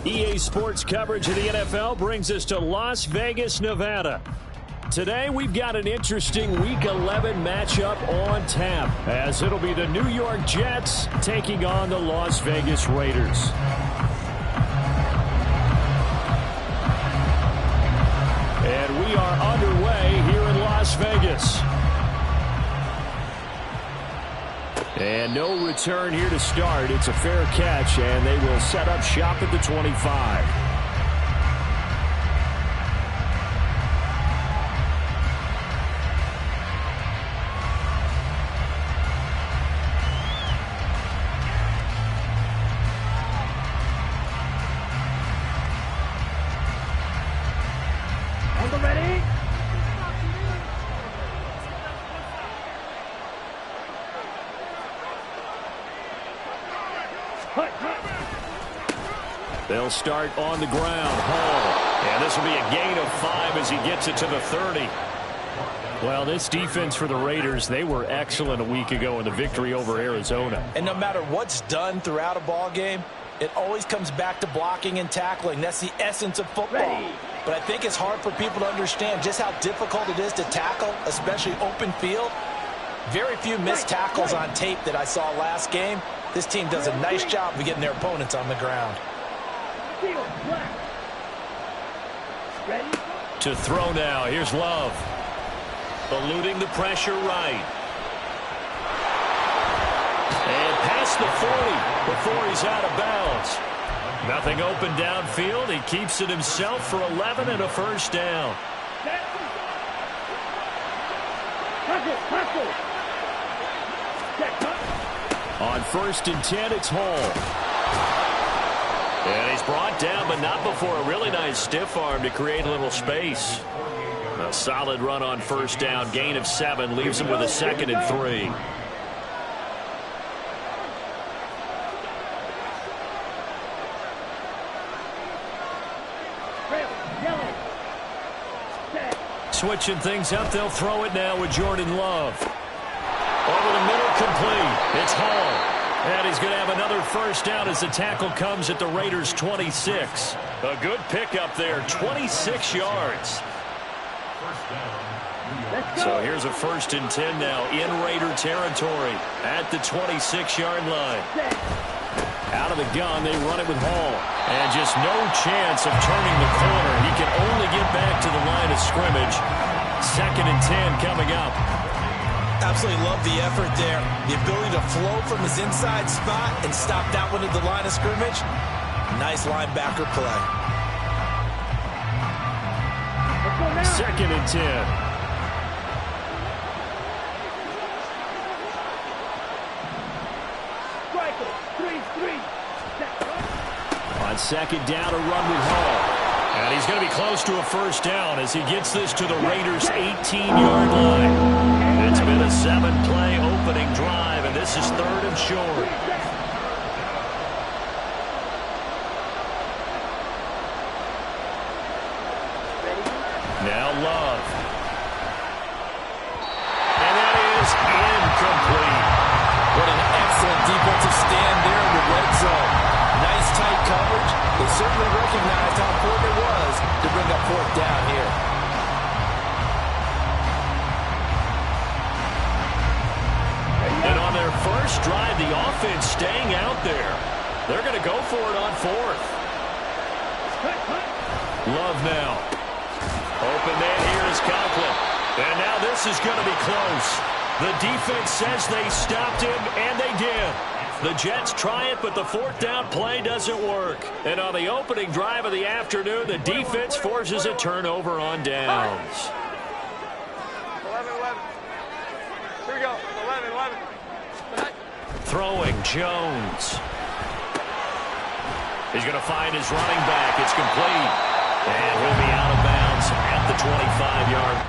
EA Sports coverage of the NFL brings us to Las Vegas, Nevada. Today, we've got an interesting Week 11 matchup on tap, as it'll be the New York Jets taking on the Las Vegas Raiders. And we are underway here in Las Vegas. And no return here to start. It's a fair catch, and they will set up shop at the 25. They'll start on the ground. Hall. And this will be a gain of 5 as he gets it to the 30. Well, this defense for the Raiders, they were excellent a week ago in the victory over Arizona. And no matter what's done throughout a ball game, it always comes back to blocking and tackling. That's the essence of football. But I think it's hard for people to understand just how difficult it is to tackle, especially open field. Very few missed tackles on tape that I saw last game. This team does a nice job of getting their opponents on the ground. To throw now. Here's Love. Eluding the pressure right. And past the 40 before he's out of bounds. Nothing open downfield. He keeps it himself for 11 and a first down. On 1st and 10, it's Hall. And he's brought down, but not before a really nice stiff arm to create a little space. A solid run on 1st down. Gain of 7 leaves him with a 2nd and 3. Switching things up, they'll throw it now with Jordan Love. Over the middle, complete. It's Hall. And he's going to have another first down as the tackle comes at the Raiders' 26. A good pickup there, 26 yards. So here's a 1st and 10 now in Raider territory at the 26-yard line. Out of the gun, they run it with Hall. And just no chance of turning the corner. He can only get back to the line of scrimmage. 2nd and 10 coming up. Absolutely love the effort there. The ability to flow from his inside spot and stop that one at the line of scrimmage. Nice linebacker play. 2nd and 10. On 2nd down, a run with Hall. And he's going to be close to a first down as he gets this to the Raiders' 18-yard line. It's been a 7-play opening drive, and this is 3rd and short. Now Love. And that is incomplete. What an excellent defensive stand there in the red zone. Nice tight coverage. They certainly recognized how important it was to bring up 4th down here. And on their first drive, the offense staying out there. They're going to go for it on 4th. Love now. Open man here is Conklin. And now this is going to be close. The defense says they stopped him, and they did. The Jets try it, but the 4th down play doesn't work. And on the opening drive of the afternoon, the defense forces a turnover on downs. 11-11. Here we go. 11-11. Throwing Jones. He's going to find his running back. It's complete. And he'll be out of bounds at the 25-yard.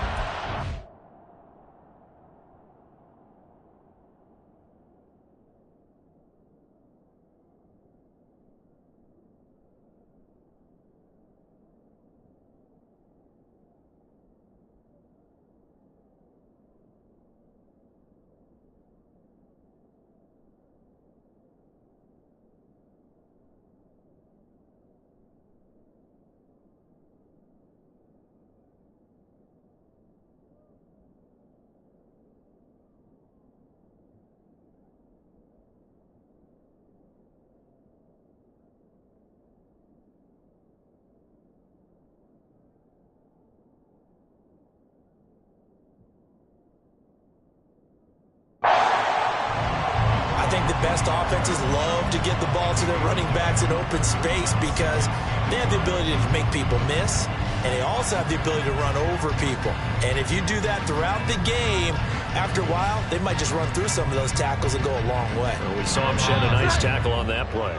best offenses love to get the ball to their running backs in open space because they have the ability to make people miss, and they also have the ability to run over people. And if you do that throughout the game, after a while, they might just run through some of those tackles and go a long way. Well, we saw him shed a nice tackle on that play.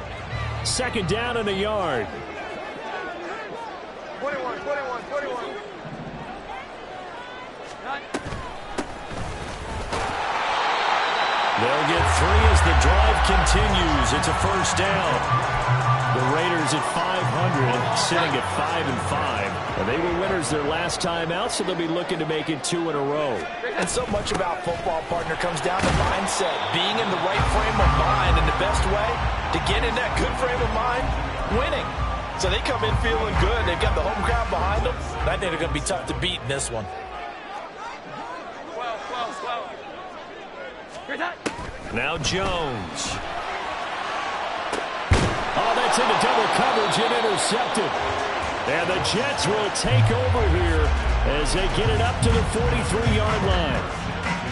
Second down and a yard. 21. They'll get 3 as the drive continues. It's a first down. The Raiders at 500, sitting at 5-5. And they were winners their last time out, so they'll be looking to make it 2 in a row. And so much about football, partner, comes down to mindset, being in the right frame of mind, and the best way to get in that good frame of mind, winning. So they come in feeling good. They've got the home crowd behind them, and I think they're going to be tough to beat in this one. 12. Now Jones. Oh, that's into double coverage and intercepted. And the Jets will take over here as they get it up to the 43-yard line.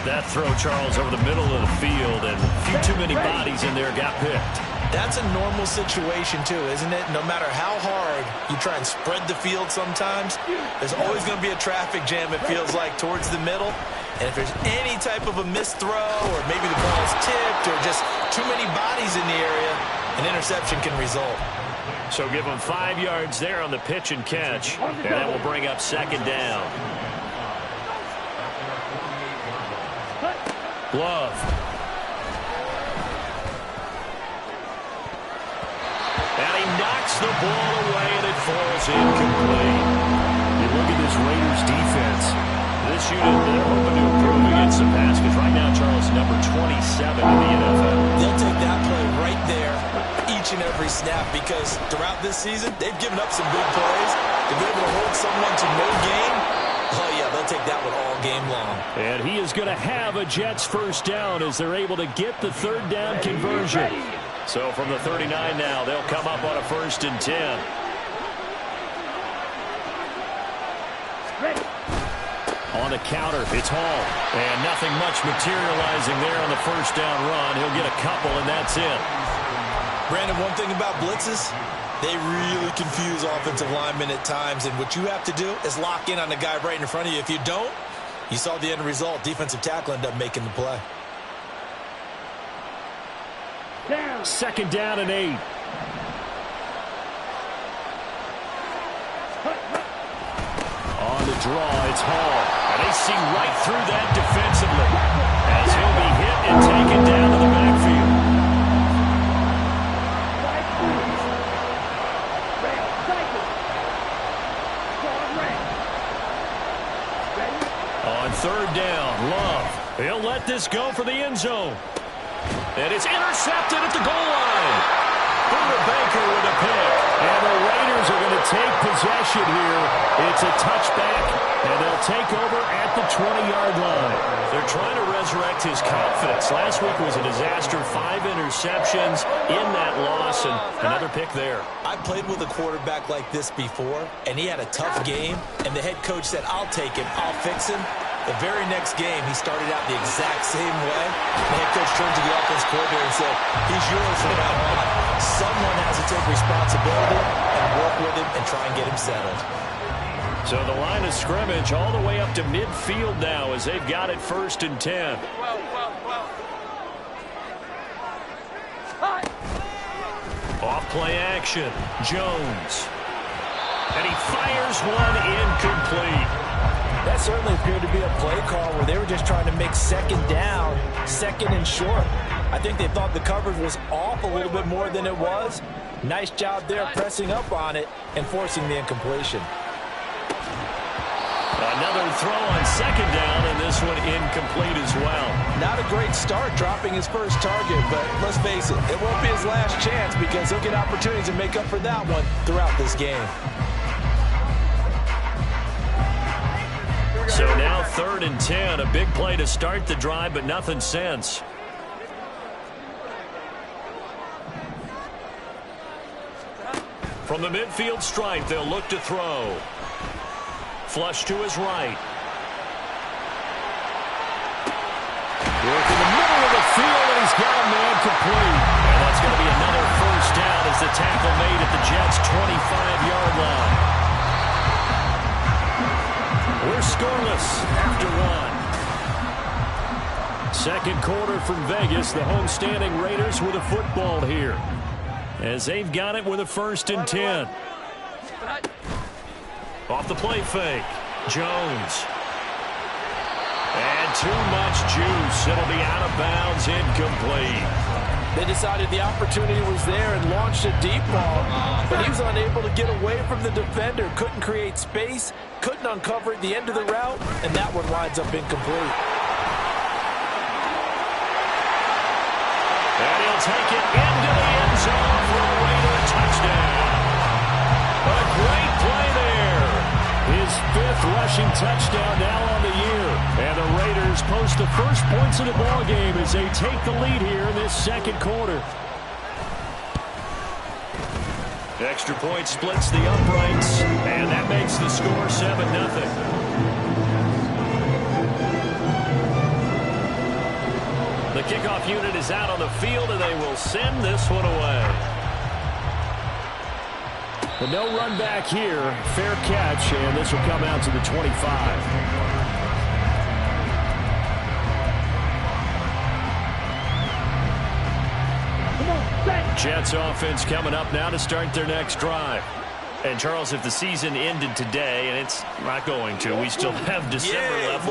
That throw, Charles, over the middle of the field, and a few too many bodies in there got picked. That's a normal situation, too, isn't it? No matter how hard you try and spread the field sometimes, there's always going to be a traffic jam, it feels like, towards the middle. And if there's any type of a missed throw, or maybe the ball's tipped, or just too many bodies in the area, an interception can result. So give them 5 yards there on the pitch and catch, and that will bring up second down. Love. And he knocks the ball away, and it falls incomplete. You look at this Raiders defense. This unit, they're hoping to improve against the pass, because right now, Charles, number 27 in the NFL. They'll take that play right there each and every snap, because throughout this season, they've given up some big plays. To be able to hold someone to no gain, oh, yeah, they'll take that one all game long. And he is going to have a Jets first down as they're able to get the third down conversion. So from the 39 now, they'll come up on a 1st and 10. On the counter, it's Hall. And nothing much materializing there on the first down run. He'll get a couple, and that's it. Brandon, one thing about blitzes, they really confuse offensive linemen at times. And what you have to do is lock in on the guy right in front of you. If you don't, you saw the end result. Defensive tackle ended up making the play. Second down and 8. On the draw, it's Hall. And they see right through that defensively as he'll be hit and taken down to the backfield. On third down, Love. He'll let this go for the end zone. And it's intercepted at the goal line. Buda Baker with a pick. And the Raiders are going to take possession here. It's a touchback, and they'll take over at the 20-yard line. They're trying to resurrect his confidence. Last week was a disaster. 5 interceptions in that loss, and another pick there. I played with a quarterback like this before, and he had a tough game, and the head coach said, I'll take him, I'll fix him. The very next game, he started out the exact same way. The head coach turned to the offense coordinator and said, he's yours from now on. Someone has to take responsibility and work with him and try and get him settled. So the line of scrimmage all the way up to midfield now as they've got it 1st and 10. 12. Off play action, Jones. And he fires one incomplete. That certainly appeared to be a play call where they were just trying to make second down, second and short. I think they thought the coverage was off a little bit more than it was. Nice job there pressing up on it and forcing the incompletion. Another throw on second down, and this one incomplete as well. Not a great start dropping his first target, but let's face it, it won't be his last chance because he'll get opportunities to make up for that one throughout this game. So now 3rd and 10, a big play to start the drive, but nothing since. From the midfield stripe, they'll look to throw. Flush to his right. Work in the middle of the field, and he's got a man complete. from Vegas, the homestanding Raiders with a football here, as they've got it with a 1st and 10. Off the play fake, Jones. And too much juice. It'll be out of bounds, incomplete. They decided the opportunity was there and launched a deep ball, but he was unable to get away from the defender. Couldn't create space, couldn't uncover at the end of the route, and that one winds up incomplete. And he'll take it into the end zone for a Raider touchdown. A great play there. His 5th rushing touchdown now on the year. And the Raiders post the first points of the ball game as they take the lead here in this 2nd quarter. Extra point splits the uprights, and that makes the score 7-0. The kickoff unit is out on the field, and they will send this one away. But no run back here. Fair catch, and this will come out to the 25. Jets offense coming up now to start their next drive. And, Charles, if the season ended today, and it's not going to, we still have December left.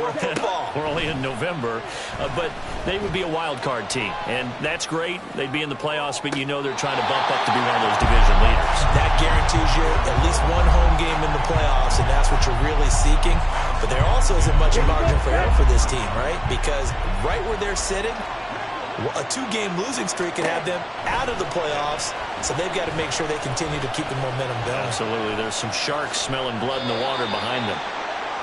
We're only in November. But they would be a wild card team. And that's great. They'd be in the playoffs, but you know they're trying to bump up to be one of those division leaders. That guarantees you at least one home game in the playoffs, and that's what you're really seeking. But there also isn't much margin for error for this team, right? Because right where they're sitting, a 2-game losing streak can have them out of the playoffs, so they've got to make sure they continue to keep the momentum going. Absolutely. There's some sharks smelling blood in the water behind them.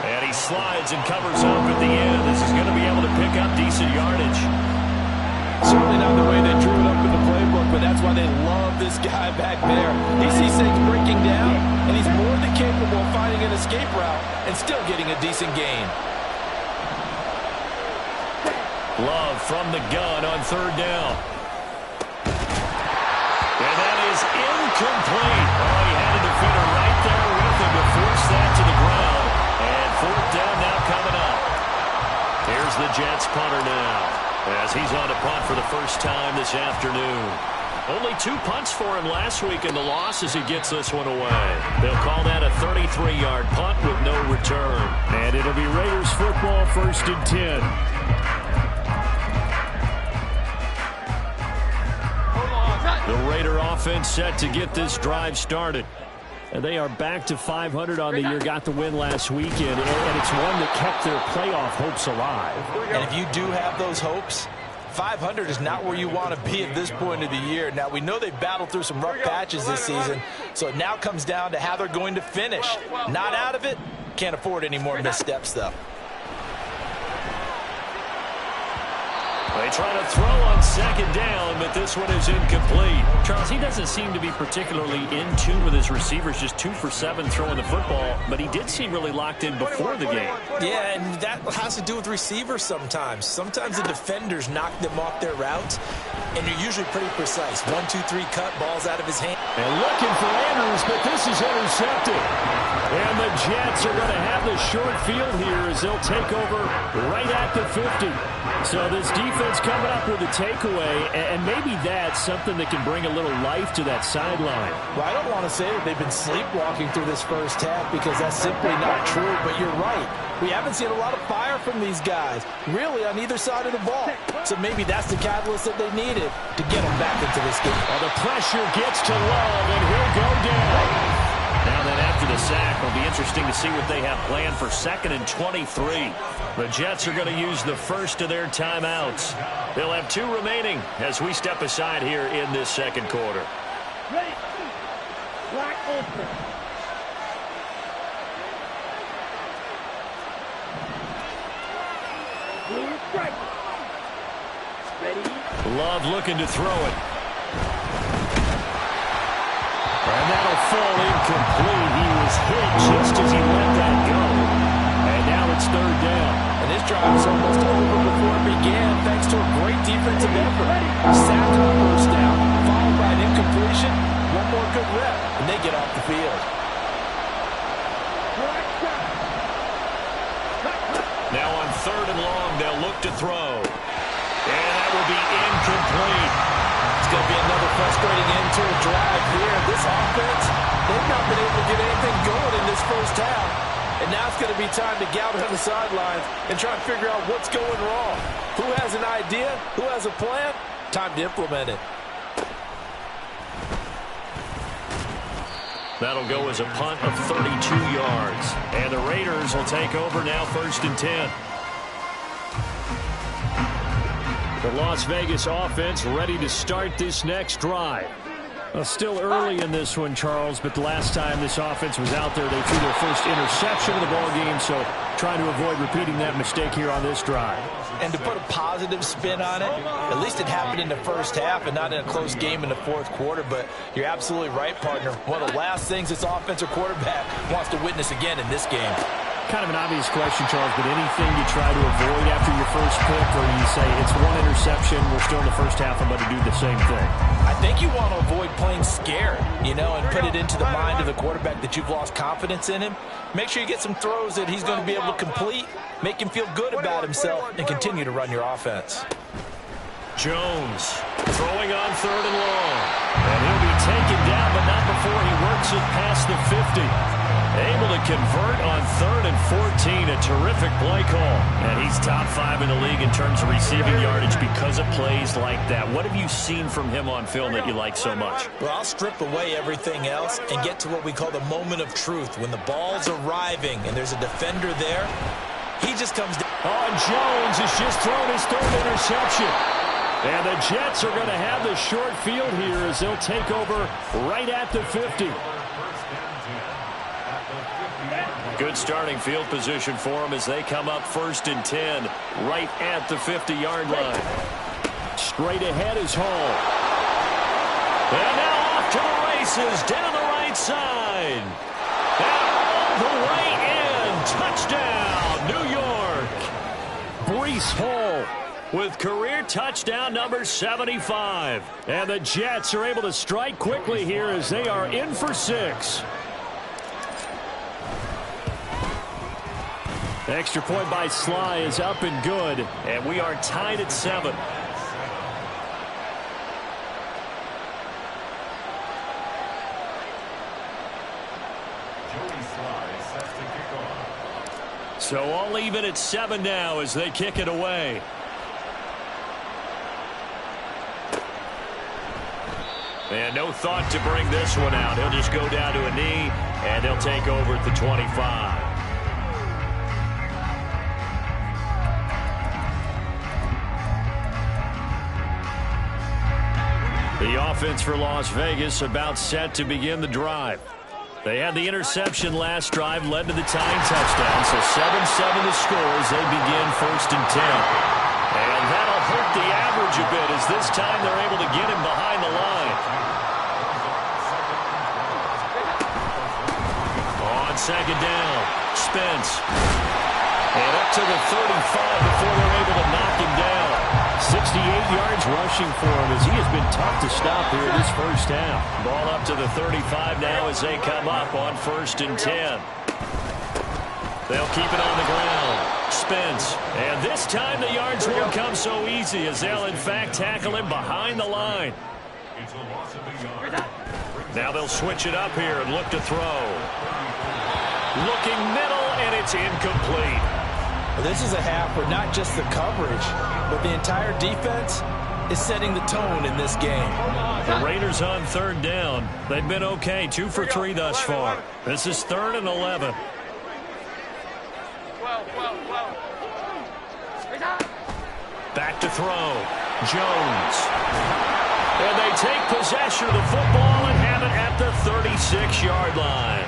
And he slides and covers up at the end. This is going to be able to pick up decent yardage. Certainly not the way they drew it up in the playbook, but that's why they love this guy back there. He sees things breaking down, and he's more than capable of finding an escape route and still getting a decent gain. Love from the gun on 3rd down. And that is incomplete. Oh, he had a defender right there with him to force that to the ground. And 4th down now coming up. Here's the Jets punter now, as he's on to punt for the first time this afternoon. Only 2 punts for him last week in the loss as he gets this one away. They'll call that a 33-yard punt with no return. And it'll be Raiders football, 1st and 10. The Raider offense set to get this drive started. And they are back to 500 on the year, got the win last weekend, and it's one that kept their playoff hopes alive. And if you do have those hopes, 500 is not where you want to be at this point of the year. Now, we know they've battled through some rough patches this season, so it now comes down to how they're going to finish. Not out of it, can't afford any more missteps, though. They try to throw on 2nd down, but this one is incomplete. Charles, he doesn't seem to be particularly in tune with his receivers, just 2 for 7 throwing the football, but he did seem really locked in before the game. Yeah, and that has to do with receivers sometimes. Sometimes the defenders knock them off their routes, and you're usually pretty precise. 1, 2, 3 cut, ball's out of his hand. And looking for Andrews, but this is intercepted. And the Jets are going to have the short field here as they'll take over right at the 50. So this defense coming up with a takeaway, and maybe that's something that can bring a little life to that sideline. Well, I don't want to say that they've been sleepwalking through this first half because that's simply not true, but you're right. We haven't seen a lot of fire from these guys, really, on either side of the ball. So maybe that's the catalyst that they needed to get them back into this game. Well, the pressure gets to Love, and he'll go down. Now then, after the sack, it'll be interesting to see what they have planned for 2nd and 23. The Jets are going to use the first of their timeouts. They'll have 2 remaining as we step aside here in this 2nd quarter. Ready. Lock open. Strike. Ready. Love looking to throw it. And that'll fall incomplete. He was hit just as he let that go. And now it's 3rd down. And this drive is almost over before it began, thanks to a great defensive effort. Sack on first down, followed by an incompletion. One more good rep, and they get off the field. Now on 3rd and long, they'll look to throw. And that will frustrating end to a drive here. This offense, they've not been able to get anything going in this first half. And now it's going to be time to gather on the sidelines and try and figure out what's going wrong. Who has an idea? Who has a plan? Time to implement it. That'll go as a punt of 32 yards. And the Raiders will take over now, 1st and 10. The Las Vegas offense ready to start this next drive. Well, still early in this one, Charles, but the last time this offense was out there, they threw their first interception of the ball game, so trying to avoid repeating that mistake here on this drive. And to put a positive spin on it, at least it happened in the first half and not in a close game in the fourth quarter, but you're absolutely right, partner. One of the last things this offensive quarterback wants to witness again in this game. Kind of an obvious question, Charles, but anything you try to avoid after your first pick, or you say it's one interception, we're still in the first half, I'm going to do the same thing? I think you want to avoid playing scared, you know, and put it into the mind of the quarterback that you've lost confidence in him. Make sure you get some throws that he's going to be able to complete, make him feel good about himself, and continue to run your offense. Jones throwing on 3rd and long. And he'll be taken down, but not before he works it past the 50. Able to convert on 3rd and 14. A terrific play call. And he's top 5 in the league in terms of receiving yardage because of plays like that. What have you seen from him on film that you like so much? Well, I'll strip away everything else and get to what we call the moment of truth. When the ball's arriving and there's a defender there, he just comes down. Oh, and Jones has just thrown his 3rd interception. And the Jets are going to have the short field here as they'll take over right at the 50. Good starting field position for them as they come up 1st and 10 right at the 50-yard line. Straight ahead is Hall. And now off to the races down the right side. And all the way in. Touchdown, New York. Breece Hall with career touchdown number 75. And the Jets are able to strike quickly here as they are in for 6. Extra point by Sly is up and good. And we are tied at 7. So all even at 7 now as they kick it away. And no thought to bring this one out. He'll just go down to a knee, and he'll take over at the 25. The offense for Las Vegas about set to begin the drive. They had the interception last drive, led to the tying touchdown, so 7-7 the score as they begin 1st and 10. And that'll hurt the average a bit as this time they're able to get him behind the line. On 2nd down, Spence. And up to the 35 before they're able to knock him down. 68 yards rushing for him as he has been tough to stop here this first half. Ball up to the 35 now as they come up on 1st and 10. They'll keep it on the ground. Spence. And this time the yards won't come so easy as they'll in fact tackle him behind the line. Now they'll switch it up here and look to throw. Looking middle, and it's incomplete. This is a half where not just the coverage, but the entire defense is setting the tone in this game. The Raiders on 3rd down. They've been okay, 2 for 3 thus far. This is 3rd and 11. Back to throw. Jones. And they take possession of the football and have it at the 36-yard line.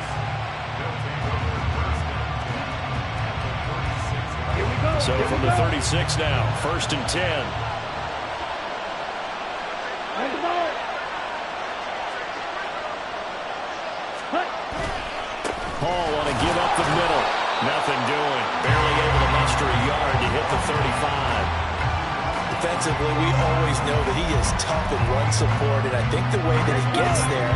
So from the 36 now, 1st and 10. Hall want to give up the middle. Nothing doing. Barely able to muster a yard to hit the 35. Defensively, we always know that he is tough in run support, and I think the way that he gets there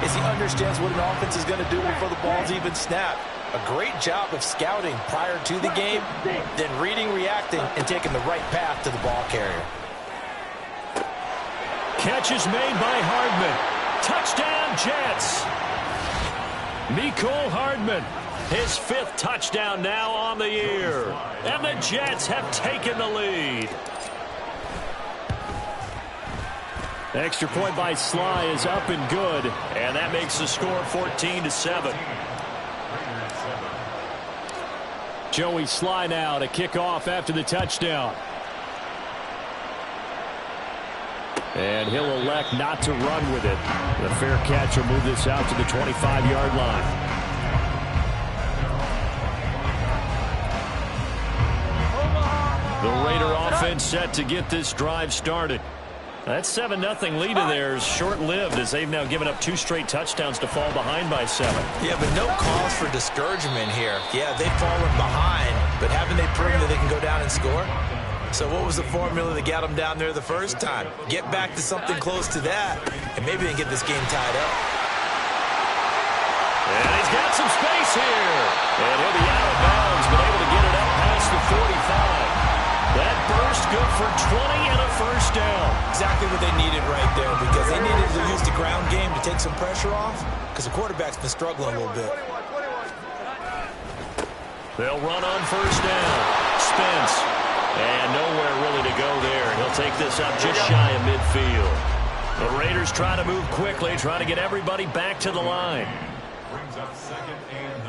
is he understands what an offense is going to do before the ball's even snapped. A great job of scouting prior to the game, then reading, reacting, and taking the right path to the ball carrier. catch is made by Hardman. Touchdown, Jets. Mecole Hardman, his 5th touchdown now on the year. And the Jets have taken the lead. Extra point by Sly is up and good. And that makes the score 14-7. Joey Sly now to kick off after the touchdown. And he'll elect not to run with it. The fair catch will move this out to the 25-yard line. The Raider offense set to get this drive started. That 7-0 lead of theirs short-lived as they've now given up 2 straight touchdowns to fall behind by 7. Yeah, but no cause for discouragement here. Yeah, they've fallen behind, but haven't they proven that they can go down and score? So what was the formula that got them down there the first time? Get back to something close to that, and maybe they can get this game tied up. And he's got some space here. And he'll be out of bounds, but able to get it up past the 45. That burst good for 20 and a first down. Exactly what they needed right there, because they needed to use the ground game to take some pressure off, because the quarterback's been struggling a little bit. They'll run on first down. Spence. And nowhere really to go there. He'll take this up just shy of midfield. The Raiders try to move quickly, trying to get everybody back to the line. Brings up 2nd and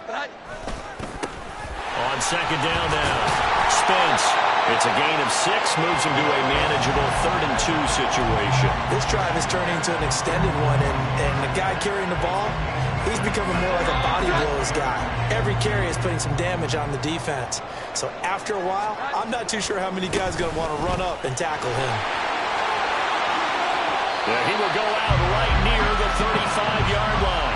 9. On second down now, Spence. It's a gain of 6, moves him to a manageable 3rd and 2 situation. This drive is turning into an extended one, and the guy carrying the ball, he's becoming more like a body blows guy. Every carry is putting some damage on the defense. So after a while, I'm not too sure how many guys are going to want to run up and tackle him. Yeah, he will go out right near the 35-yard line.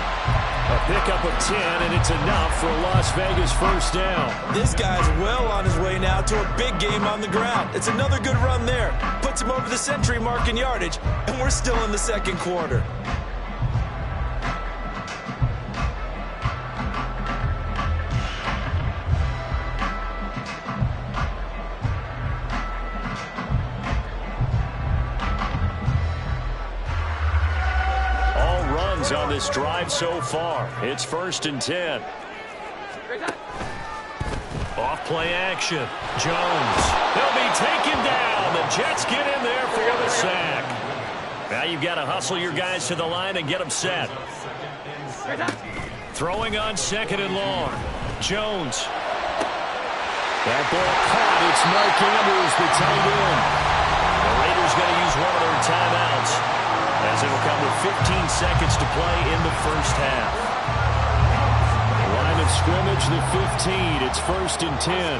A pickup of 10, and it's enough for Las Vegas first down. This guy's well on his way now to a big game on the ground. It's another good run there. Puts him over the century mark in yardage, and we're still in the second quarter. On this drive so far, it's 1st and 10. Off play action. Jones. He'll be taken down. The Jets get in there for the sack. Now you've got to hustle your guys to the line and get them set. Throwing on 2nd and long. Jones. That ball caught. It's Mike Andrews, the tight end. The Raiders going to use one of their timeouts, as it will come with 15 seconds to play in the first half. Line of scrimmage, the 15. It's 1st and 10.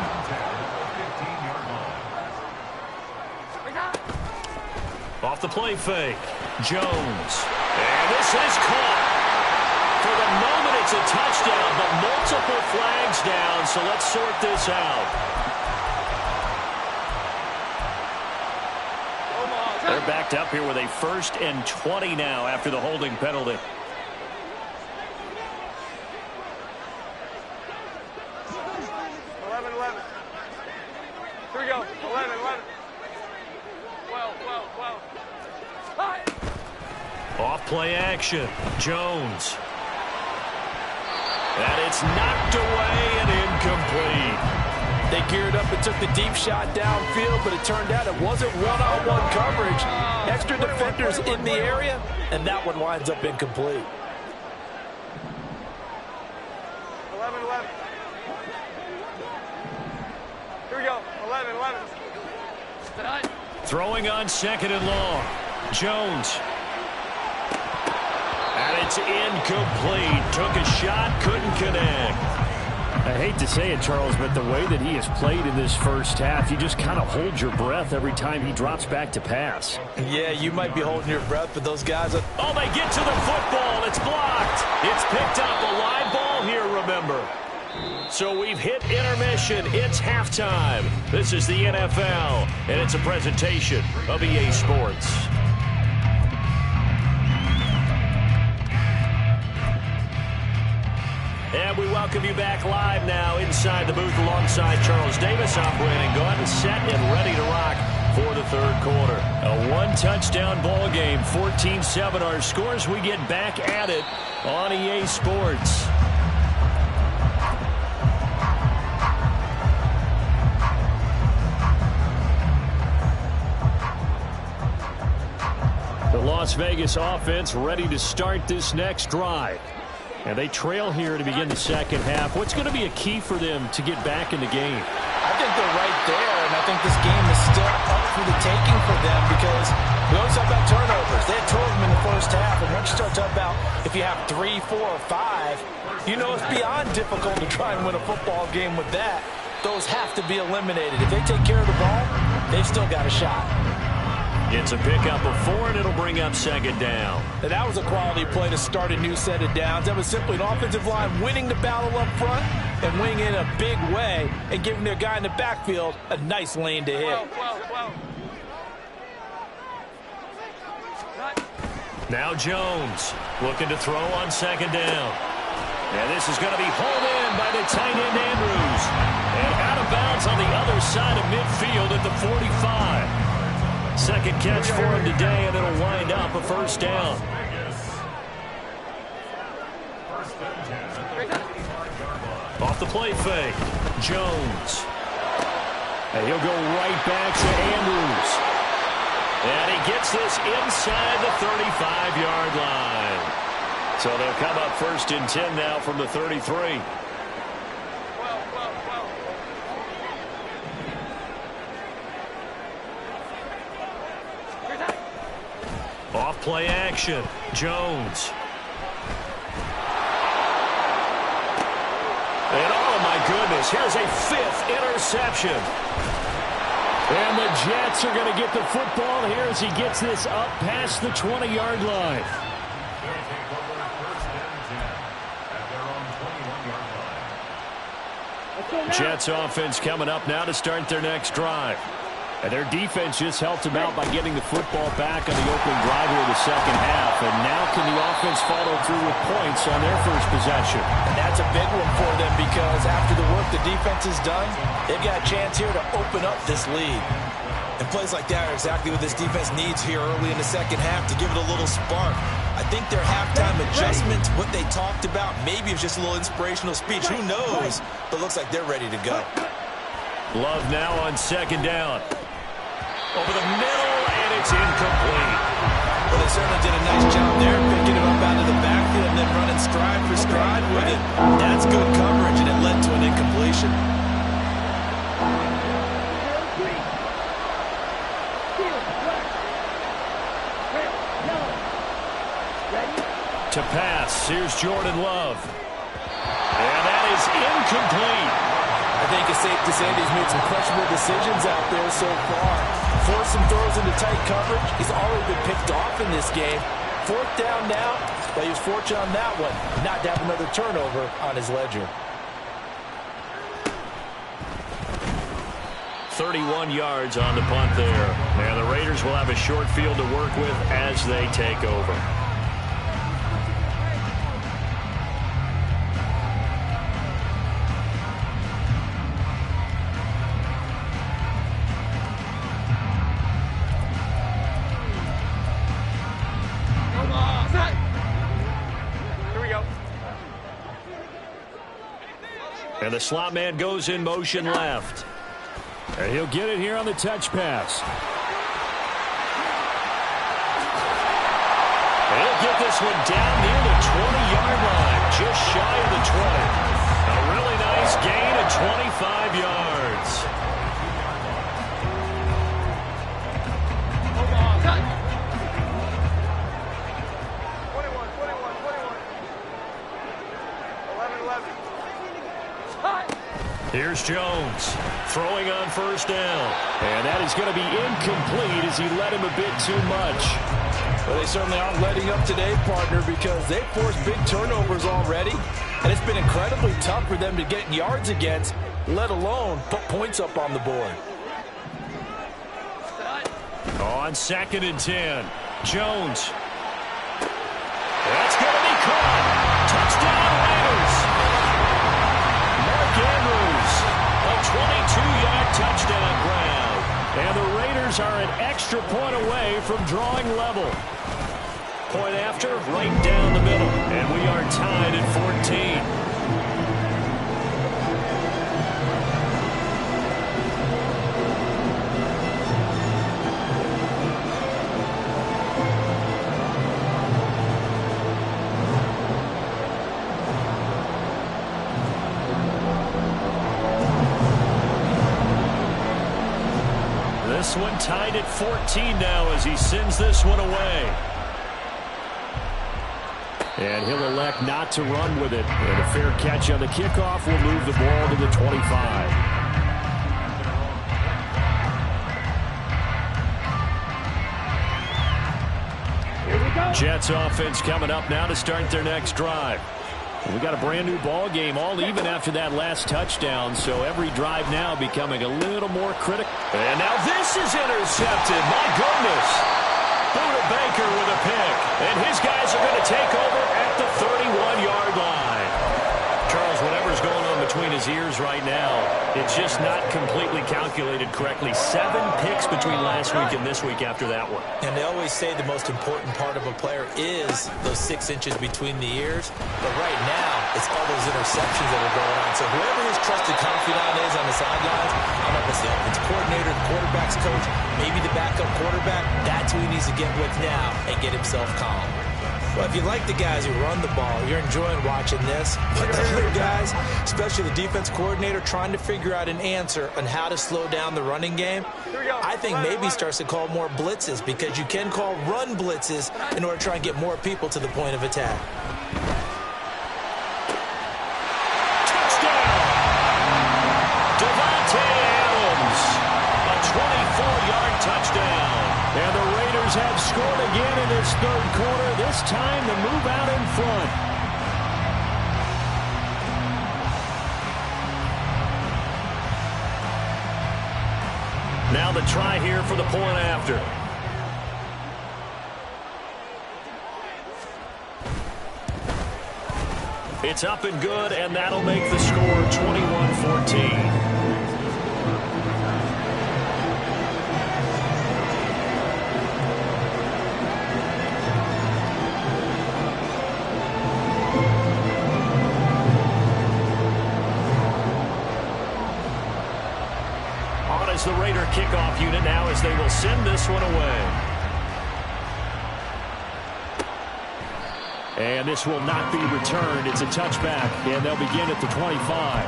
Off the play fake. Jones. And this is caught. For the moment, it's a touchdown, but multiple flags down, so let's sort this out. They're backed up here with a 1st and 20 now after the holding penalty. Here we go. 11. 12. Off play action. Jones. And it's knocked away and incomplete. They geared up and took the deep shot downfield, but it turned out it wasn't one-on-one coverage. Extra defenders in the area, and that one winds up incomplete. 11. Here we go. 11. Throwing on 2nd and long. Jones. And it's incomplete. Took a shot, couldn't connect. I hate to say it, Charles, but the way that he has played in this first half, you just kind of hold your breath every time he drops back to pass. Yeah, you might be holding your breath, but those guys are... Oh, they get to the football. It's blocked. It's picked up. A live ball here, remember. So we've hit intermission. It's halftime. This is the NFL, and it's a presentation of EA Sports. And we welcome you back live now inside the booth alongside Charles Davis. I'm Brandon Gaudin, set and ready to rock for the third quarter. A one-touchdown ball game, 14-7 our scores. We get back at it on EA Sports. The Las Vegas offense ready to start this next drive. And they trail here to begin the second half. What's going to be a key for them to get back in the game? I think they're right there, and I think this game is still up for the taking for them because we always talk about turnovers. They had 2 of them in the first half, and once you start talking about if you have 3, 4, or 5, you know it's beyond difficult to try and win a football game with that. Those have to be eliminated. If they take care of the ball, they've still got a shot. It's a pickup of 4, and it'll bring up second down. And that was a quality play to start a new set of downs. That was simply an offensive line winning the battle up front and winning in a big way and giving their guy in the backfield a nice lane to hit. Now Jones looking to throw on second down. And this is going to be hauled in by the tight end Andrews. And out of bounds on the other side of midfield at the 45. Second catch for him today, and it'll wind up a first down. Off the play fake, Jones. And he'll go right back to Andrews. And he gets this inside the 35-yard line. So they'll come up 1st and 10 now from the 33. Off play action, Jones. And oh my goodness, here's a 5th interception. And the Jets are going to get the football here as he gets this up past the 20-yard line. Jets offense coming up now to start their next drive. And their defense just helped them out by getting the football back on the opening drive here in the second half. And now can the offense follow through with points on their first possession? And that's a big one for them because after the work the defense has done, they've got a chance here to open up this lead. And plays like that are exactly what this defense needs here early in the second half to give it a little spark. I think their halftime adjustment, what they talked about, maybe it's just a little inspirational speech. Who knows? But it looks like they're ready to go. Love now on second down. Over the middle, and it's incomplete. Well, they certainly did a nice job there, picking him up out of the backfield and then running stride for stride with it. That's good coverage, and it led to an incompletion. To pass, here's Jordan Love. And that is incomplete. I think it's safe to say that he's made some questionable decisions out there so far. Forced some throws into tight coverage. He's already been picked off in this game. 4th down now, but he was fortunate on that one not to have another turnover on his ledger. 31 yards on the punt there. And the Raiders will have a short field to work with as they take over. And the slot man goes in motion left. And he'll get it here on the touch pass. And he'll get this one down near the 20-yard line, just shy of the 20. A really nice gain of 25 yards. Here's Jones throwing on first down. And that is going to be incomplete as he led him a bit too much. Well, they certainly aren't letting up today, partner, because they've forced big turnovers already. And it's been incredibly tough for them to get yards against, let alone put points up on the board. On 2nd and 10, Jones. That's going to be caught. Touchdown, Raiders. Mark Andrews, a 22-yard touchdown grab. And the Raiders Raiders are an extra point away from drawing level. Point after, right down the middle. And we are tied at 14. This one tied at 14 now as he sends this one away. And he'll elect not to run with it. And a fair catch on the kickoff will move the ball to the 25. Here we go. Jets offense coming up now to start their next drive. We got a brand new ball game, all even after that last touchdown, so every drive now becoming a little more critical. And now this is intercepted. My goodness. Buda Baker with a pick, and his guys are going to take over at the 31-yard line. Charles, whatever's going on between his ears right now, it's just not completely calculated correctly. 7 picks between last week and this week after that one. And they always say the most important part of a player is those 6 inches between the ears. But right now, it's all those interceptions that are going on. So whoever his trusted confidant is on the sidelines, I don't know if it's the offense coordinator, the quarterback's coach, maybe the backup quarterback, that's who he needs to get with now and get himself calm. Well, if you like the guys who run the ball, you're enjoying watching this. But the other guys, especially the defense coordinator, trying to figure out an answer on how to slow down the running game, I think maybe starts to call more blitzes, because you can call run blitzes in order to try and get more people to the point of attack. Touchdown! Devontae Adams, a 24-yard touchdown. And the Raiders have scored again in this third quarter, this time to move out in front. Now the try here for the point after. It's up and good, and that'll make the score 21-14. As the Raider kickoff unit now, as they will send this one away. And this will not be returned. It's a touchback, and they'll begin at the 25.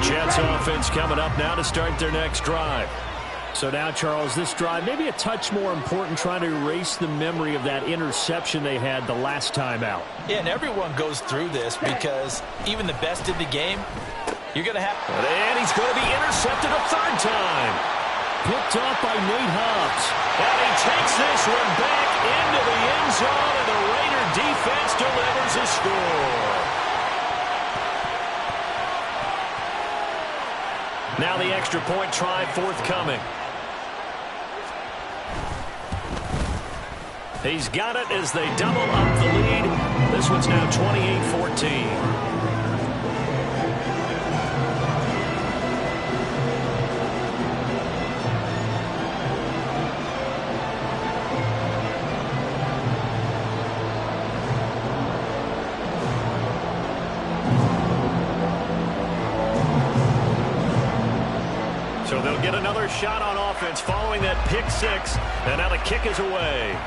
Jets offense coming up now to start their next drive. So now, Charles, this drive maybe a touch more important, trying to erase the memory of that interception they had the last time out. Yeah, and everyone goes through this, because even the best in the game, you're going to have... And he's going to be intercepted a third time. Picked up by Nate Hobbs. And he takes this one back into the end zone, and the Raider defense delivers a score. Now the extra point try forthcoming. He's got it as they double up the lead. This one's now 28-14. So they'll get another shot on offense following that pick six. And now the kick is away.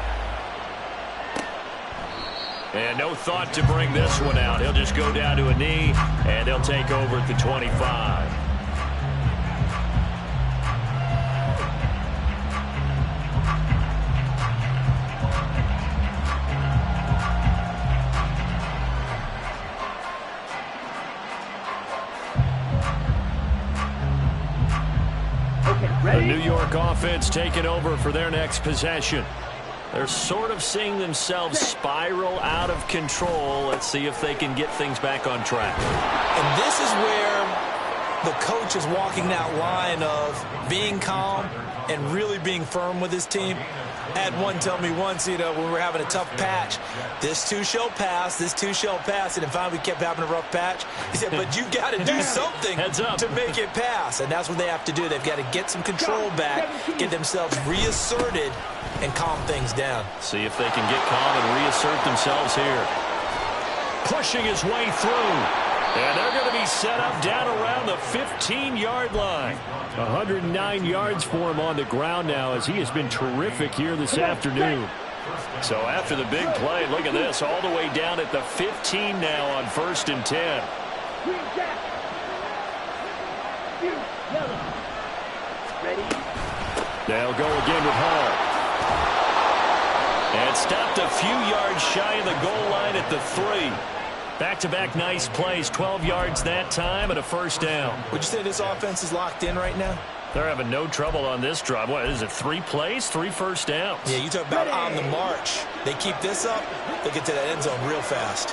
And no thought to bring this one out. He'll just go down to a knee, and they'll take over at the 25. The New York offense taking over for their next possession. They're sort of seeing themselves spiral out of control. Let's see if they can get things back on track. And this is where the coach is walking that line of being calm and really being firm with his team. I had one tell me once, when we were having a tough patch, this too shall pass, this too shall pass, and finally we kept having a rough patch. He said, but you've got to do something to make it pass, and that's what they have to do. They've got to get some control back, get themselves reasserted, and calm things down. See if they can get calm and reassert themselves here. Pushing his way through. And they're going to be set up down around the 15-yard line. 109 yards for him on the ground now as he has been terrific here this afternoon. So after the big play, look at this, all the way down at the 15 now on 1st and 10. They'll go again with Hall. And stopped a few yards shy of the goal line at the 3. Back-to-back nice plays, 12 yards that time and a first down. Would you say this offense is locked in right now? They're having no trouble on this drive. What is it, 3 plays, 3 first downs? Yeah, you talk about on the march. They keep this up, they'll get to that end zone real fast.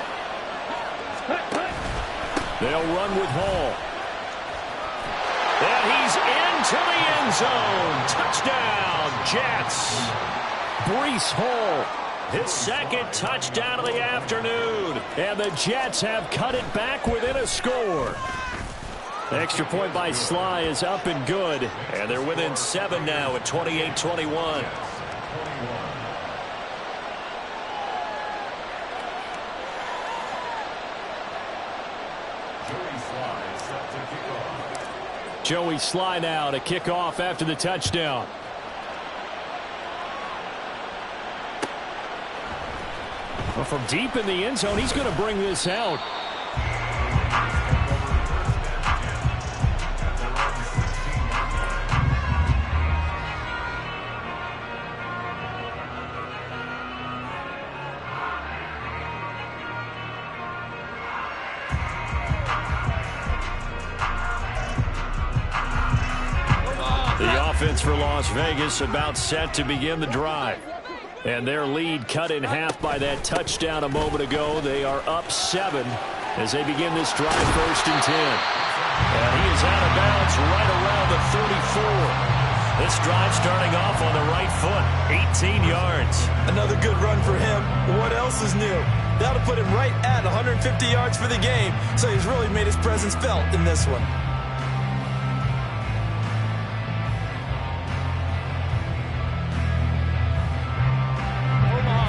They'll run with Hall. And he's into the end zone. Touchdown, Jets. Breece Hall. His second touchdown of the afternoon. And the Jets have cut it back within a score. Extra point by Sly is up and good. And they're within 7 now at 28-21. Joey Sly now to kick off after the touchdown. Well, from deep in the end zone, he's going to bring this out. The offense for Las Vegas about set to begin the drive. And their lead cut in half by that touchdown a moment ago. They are up 7 as they begin this drive, 1st and 10. And he is out of bounds right around the 34. This drive starting off on the right foot, 18 yards. Another good run for him. What else is new? That'll put him right at 150 yards for the game, so he's really made his presence felt in this one.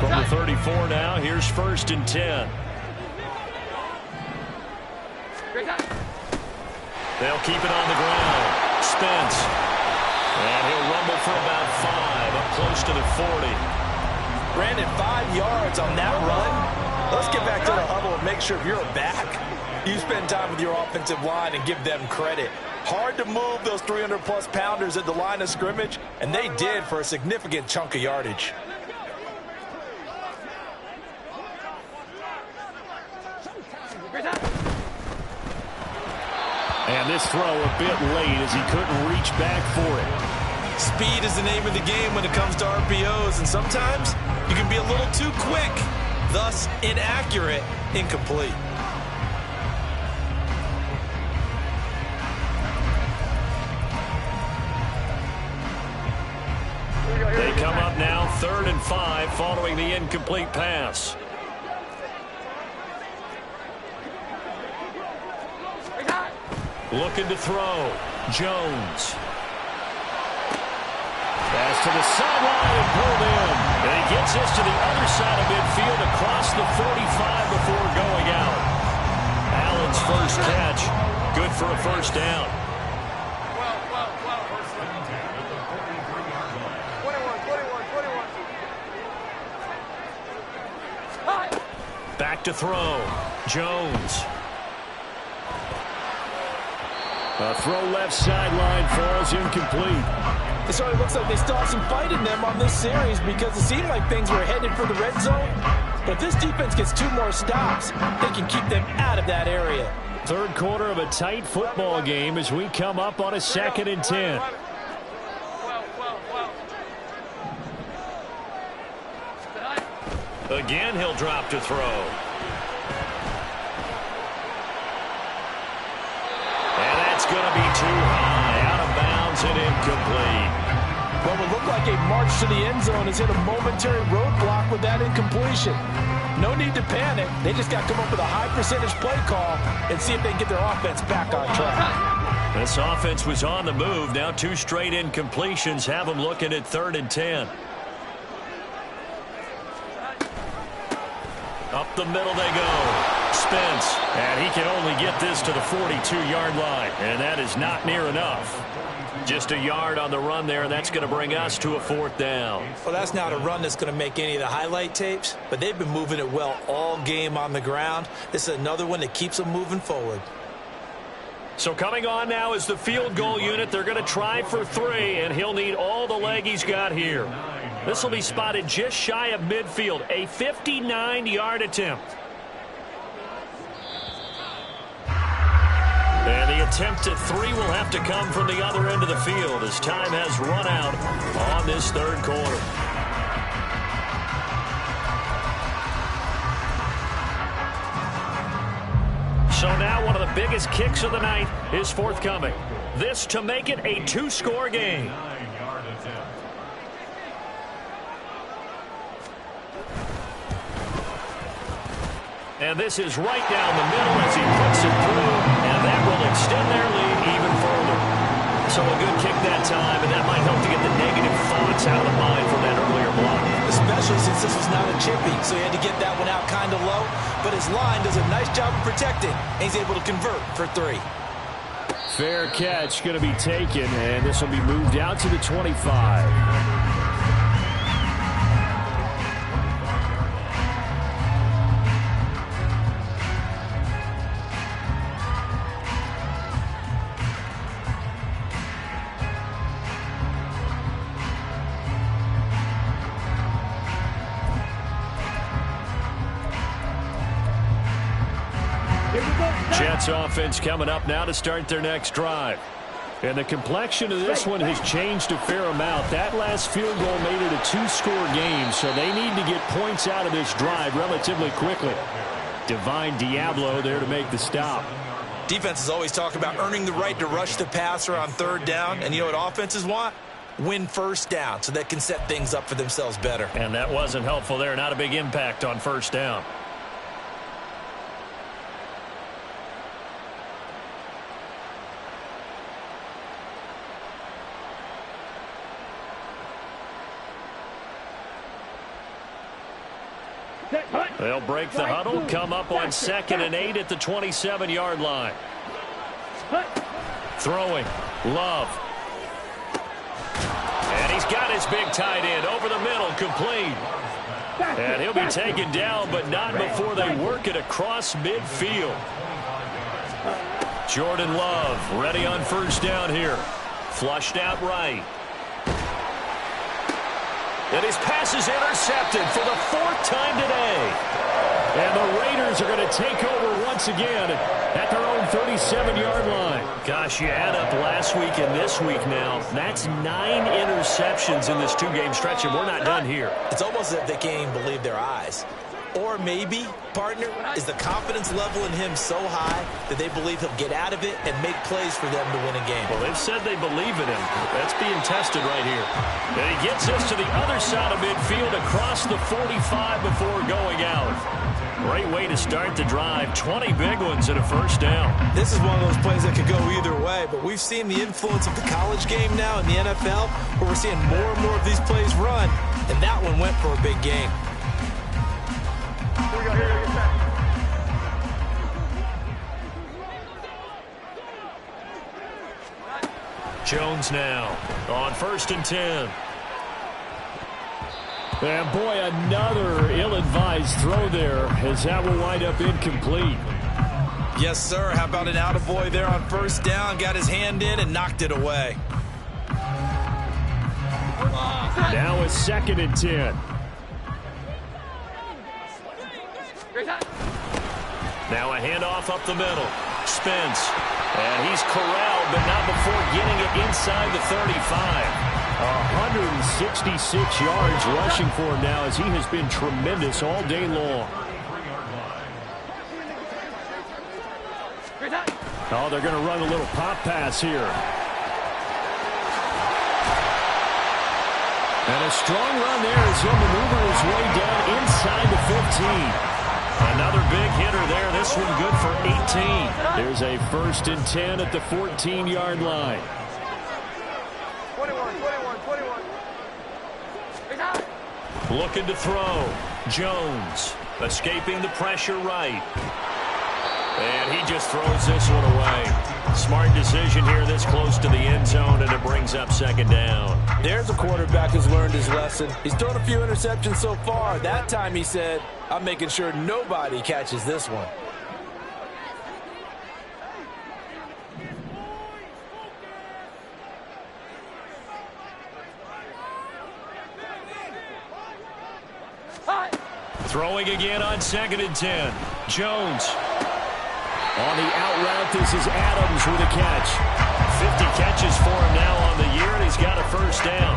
From the 34 now, here's 1st and 10. They'll keep it on the ground. Spence. And he'll rumble for about 5, up close to the 40. Brandon, 5 yards on that run. Let's get back to the huddle and make sure if you're back, you spend time with your offensive line and give them credit. Hard to move those 300-plus pounders at the line of scrimmage, and they did for a significant chunk of yardage. And this throw a bit late as he couldn't reach back for it. Speed is the name of the game when it comes to RPOs, and sometimes you can be a little too quick, thus inaccurate, incomplete. They come up now 3rd and 5 following the incomplete pass. Looking to throw. Jones. Pass to the sideline and pulled in. And he gets this to the other side of midfield across the 45 before going out. Allen's first catch. Good for a first down. 21. Back to throw. Jones. A throw left sideline falls incomplete. It certainly looks like they still have some fight in them on this series because it seemed like things were headed for the red zone. But if this defense gets 2 more stops, they can keep them out of that area. Third quarter of a tight football game as we come up on a 2nd and 10. Again, he'll drop to throw. going to be too high, out of bounds and incomplete. Well, it looked like a march to the end zone has hit a momentary roadblock with that incompletion. No need to panic. They just got to come up with a high percentage play call and see if they can get their offense back on track. This offense was on the move. Now 2 straight incompletions have them looking at 3rd and 10. Up the middle they go. Spence. And he can only get this to the 42-yard line. And that is not near enough. Just a yard on the run there, and that's going to bring us to a 4th down. Well, that's not a run that's going to make any of the highlight tapes, but they've been moving it well all game on the ground. This is another one that keeps them moving forward. So coming on now is the field goal unit. They're going to try for 3, and he'll need all the leg he's got here. This will be spotted just shy of midfield, a 59-yard attempt. And the attempt at 3 will have to come from the other end of the field as time has run out on this 3rd quarter. So now one of the biggest kicks of the night is forthcoming. This to make it a 2-score game. And this is right down the middle as he puts it through, and that will extend their lead even further. So a good kick that time, and that might help to get the negative thoughts out of the mind from that earlier block. Especially since this was not a chippy, so he had to get that one out kind of low. But his line does a nice job of protecting, and he's able to convert for 3. Fair catch going to be taken, and this will be moved out to the 25. Jets offense coming up now to start their next drive. And the complexion of this one has changed a fair amount. That last field goal made it a 2-score game, so they need to get points out of this drive relatively quickly. Divine Diablo there to make the stop. Defenses always talk about earning the right to rush the passer on 3rd down, and you know what offenses want? Win 1st down so they can set things up for themselves better. And that wasn't helpful there. Not a big impact on 1st down. They'll break the huddle, come up on 2nd and 8 at the 27-yard line. Throwing, Love. And he's got his big tight end over the middle, complete. And he'll be taken down, but not before they work it across midfield. Jordan Love ready on 1st down here. Flushed out right. And his pass is intercepted for the 4th time today. And the Raiders are going to take over once again at their own 37-yard line. Gosh, you add up last week and this week now. That's 9 interceptions in this 2-game stretch, and we're not done here. It's almost as if they can't even believe their eyes. Or maybe, partner, is the confidence level in him so high that they believe he'll get out of it and make plays for them to win a game. Well, they've said they believe in him. That's being tested right here. And he gets us to the other side of midfield across the 45 before going out. Great way to start the drive. 20 big ones and a 1st down. This is one of those plays that could go either way, but we've seen the influence of the college game now in the NFL, where we're seeing more and more of these plays run, and that one went for a big game. Here we go, get set. Jones now on 1st and 10. And boy, another ill-advised throw there, as that will wind up incomplete. Yes, sir. How about an attaboy there on 1st down? Got his hand in and knocked it away. Now it's 2nd and 10. Now a handoff up the middle. Spence. And he's corralled, but not before getting it inside the 35. 166 yards rushing for him now, as he has been tremendous all day long. Oh, they're going to run a little pop pass here. And a strong run there as he'll maneuver his way down inside the 15. Another big hitter there. This one good for 18. There's a 1st and 10 at the 14-yard line. 21. Looking to throw. Jones escaping the pressure right. And he just throws this one away. Smart decision here this close to the end zone, and it brings up 2nd down. There's a quarterback who's learned his lesson. He's thrown a few interceptions so far. That time he said, I'm making sure nobody catches this one. Throwing again on 2nd and 10. Jones. On the out route, this is Adams with a catch. 50 catches for him now on the year, and he's got a 1st down.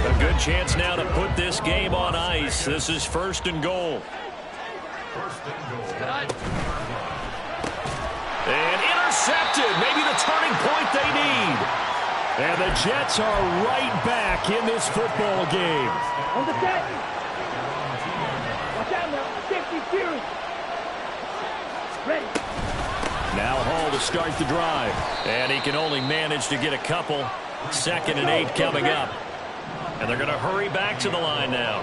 A good chance now to put this game on ice. This is 1st and goal. And intercepted. Maybe the turning point they need. And the Jets are right back in this football game. On the set. Watch out now. Safety series. Ready. Now Hall to start the drive. And he can only manage to get a couple. 2nd and 8 coming up. And they're going to hurry back to the line now.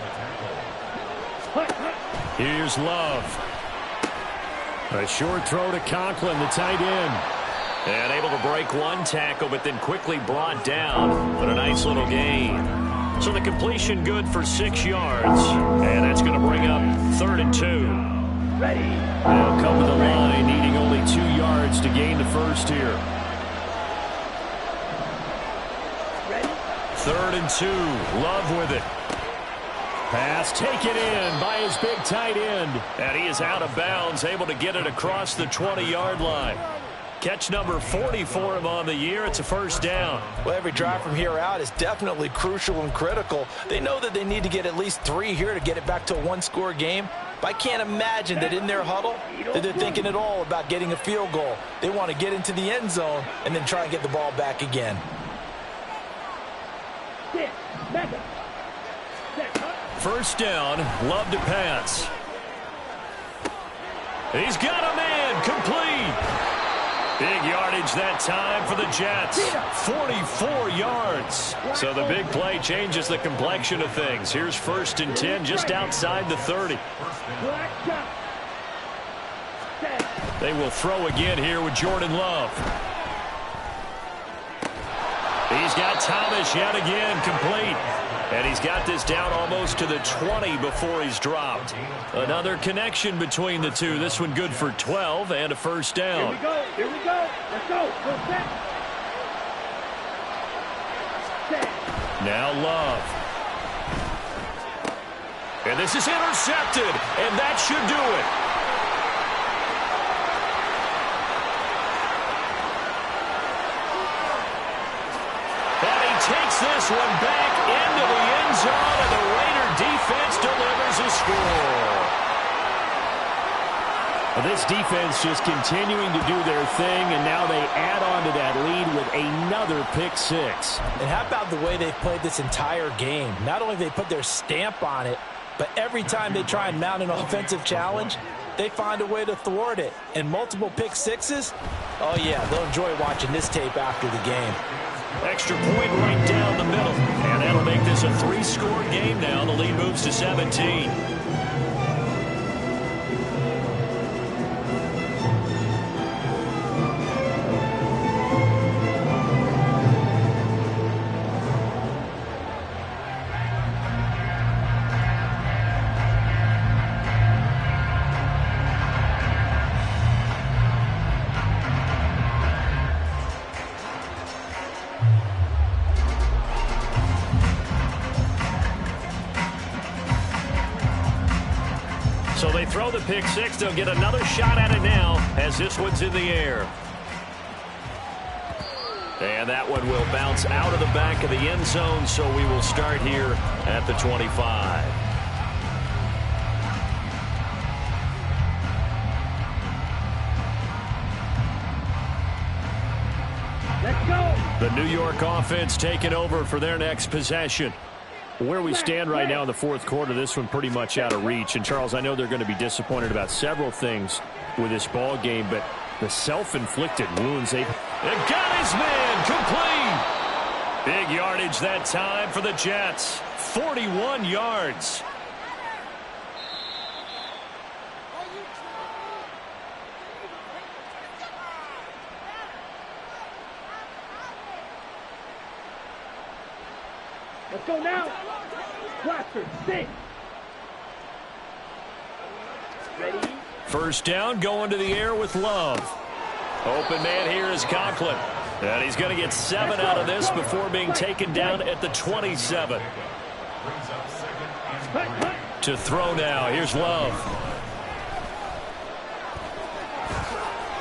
Here's Love. A short throw to Conklin, the tight end. And able to break one tackle, but then quickly brought down. But a nice little gain. So the completion good for 6 yards. And that's going to bring up 3rd and 2. Ready. They'll come to the line, needing only 2 yards to gain the 1st here. Ready. 3rd and 2. Love with it. Pass taken in by his big tight end. And he is out of bounds, able to get it across the 20-yard line. Catch number 40 for him on the year. It's a 1st down. Well, every drive from here out is definitely crucial and critical. They know that they need to get at least 3 here to get it back to a 1-score game. But I can't imagine that in their huddle that they're thinking at all about getting a field goal. They want to get into the end zone and then try and get the ball back again. Sit. Back up. 1st down. Love to pass. He's got a man. Complete. Big yardage that time for the Jets. 44 yards. So the big play changes the complexion of things. Here's 1st and 10 just outside the 30. They will throw again here with Jordan Love. He's got Thomas yet again complete. And he's got this down almost to the 20 before he's dropped. Another connection between the two. This one good for 12 and a 1st down. Here we go. Let's go. Go set. Set. Now Love. And this is intercepted. And that should do it. And he takes this one back into the end zone, and the Raider defense delivers a score. Well, this defense just continuing to do their thing, and now they add on to that lead with another pick 6. And how about the way they've played this entire game? Not only have they put their stamp on it, but every time they try and mount an offensive challenge, they find a way to thwart it. And multiple pick 6s, oh yeah, they'll enjoy watching this tape after the game. Extra point right down the middle. And that'll make this a 3-score game now. The lead moves to 17. So they throw the pick 6. They'll get another shot at it now as this one's in the air. And that one will bounce out of the back of the end zone, so we will start here at the 25. The New York offense taking over for their next possession. Where we stand right now in the fourth quarter, this one pretty much out of reach. And, Charles, I know they're going to be disappointed about several things with this ball game, but the self-inflicted wounds, they've got his man complete. Big yardage that time for the Jets. 41 yards. Let's go now. Blaster, 6. Ready? First down, going to the air with Love. Open man here is Conklin. And he's going to get 7 out of this before being taken down at the 27. To throw now, here's Love.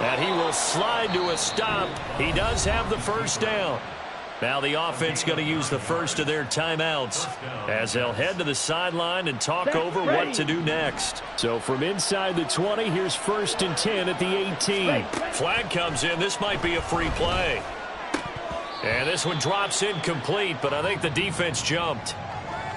And he will slide to a stop. He does have the first down. Now the offense going to use the first of their timeouts as they'll head to the sideline and talk over what to do next. So from inside the 20, here's 1st and 10 at the 18. Flag comes in. This might be a free play. And this one drops incomplete, but I think the defense jumped.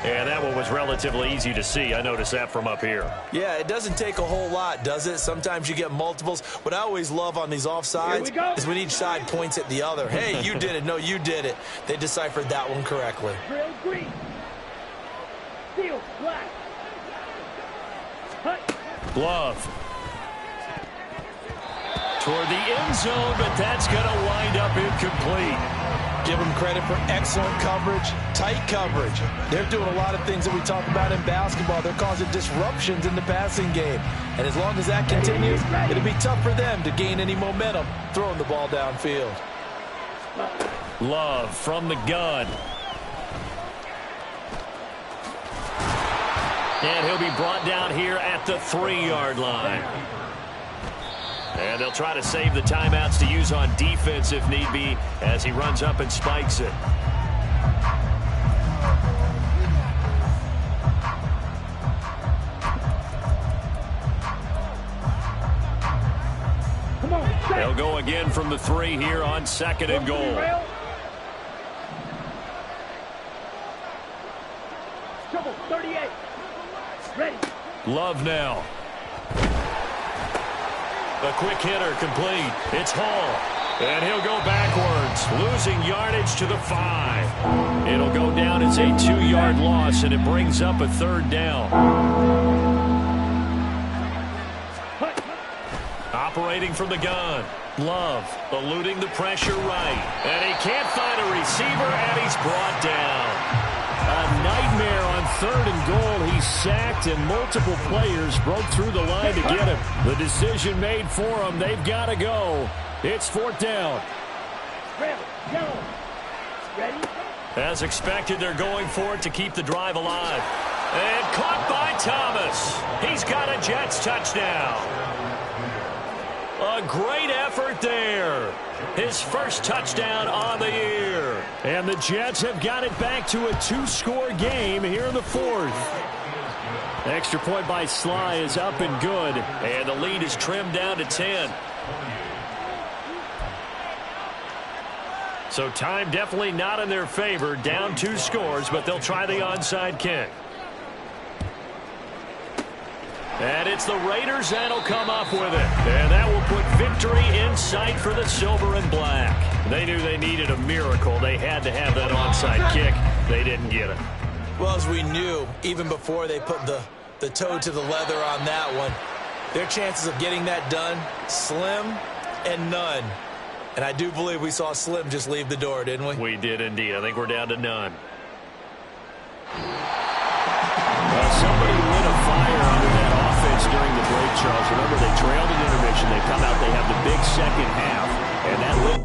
And that one was relatively easy to see. I noticed that from up here. Yeah, it doesn't take a whole lot, does it? Sometimes you get multiples. What I always love on these offsides is when each side points at the other. Hey, you did it. No, you did it. They deciphered that one correctly. Drill green. Steel black. Glove. Toward the end zone, but that's going to wind up incomplete. Give them credit for excellent coverage, tight coverage. They're doing a lot of things that we talk about in basketball. They're causing disruptions in the passing game. And as long as that continues, it'll be tough for them to gain any momentum throwing the ball downfield. Love from the gun. And he'll be brought down here at the 3-yard line. And they'll try to save the timeouts to use on defense if need be as he runs up and spikes it. Come on, they'll go again from the 3 here on 2nd and goal. Trouble, 38. Ready. Love now. A quick hitter complete. It's Hall. And he'll go backwards, losing yardage to the 5. It'll go down as a 2-yard loss, and it brings up a 3rd down. Operating from the gun. Love eluding the pressure right. And he can't find a receiver, and he's brought down. A nightmare on 3rd and goal. He's sacked, and multiple players broke through the line to get him. The decision made for him. They've got to go. It's 4th down. Ready? As expected, they're going for it to keep the drive alive. And caught by Thomas. He's got a Jets touchdown. A great effort there. His first touchdown on the year. And the Jets have got it back to a 2-score game here in the 4th. Extra point by Sly is up and good. And the lead is trimmed down to 10. So time definitely not in their favor. Down 2 scores, but they'll try the onside kick. And it's the Raiders that'll come up with it. And that will put victory in sight for the silver and black. They knew they needed a miracle. They had to have that onside kick. They didn't get it. Well, as we knew, even before they put the toe to the leather on that one, their chances of getting that done, slim and none. And I do believe we saw Slim just leave the door, didn't we? We did indeed. I think we're down to none. Somebody lit a fire under that offense during the break, Charles. Remember, they trailed at intermission. They come out, they have the big second half, and that lit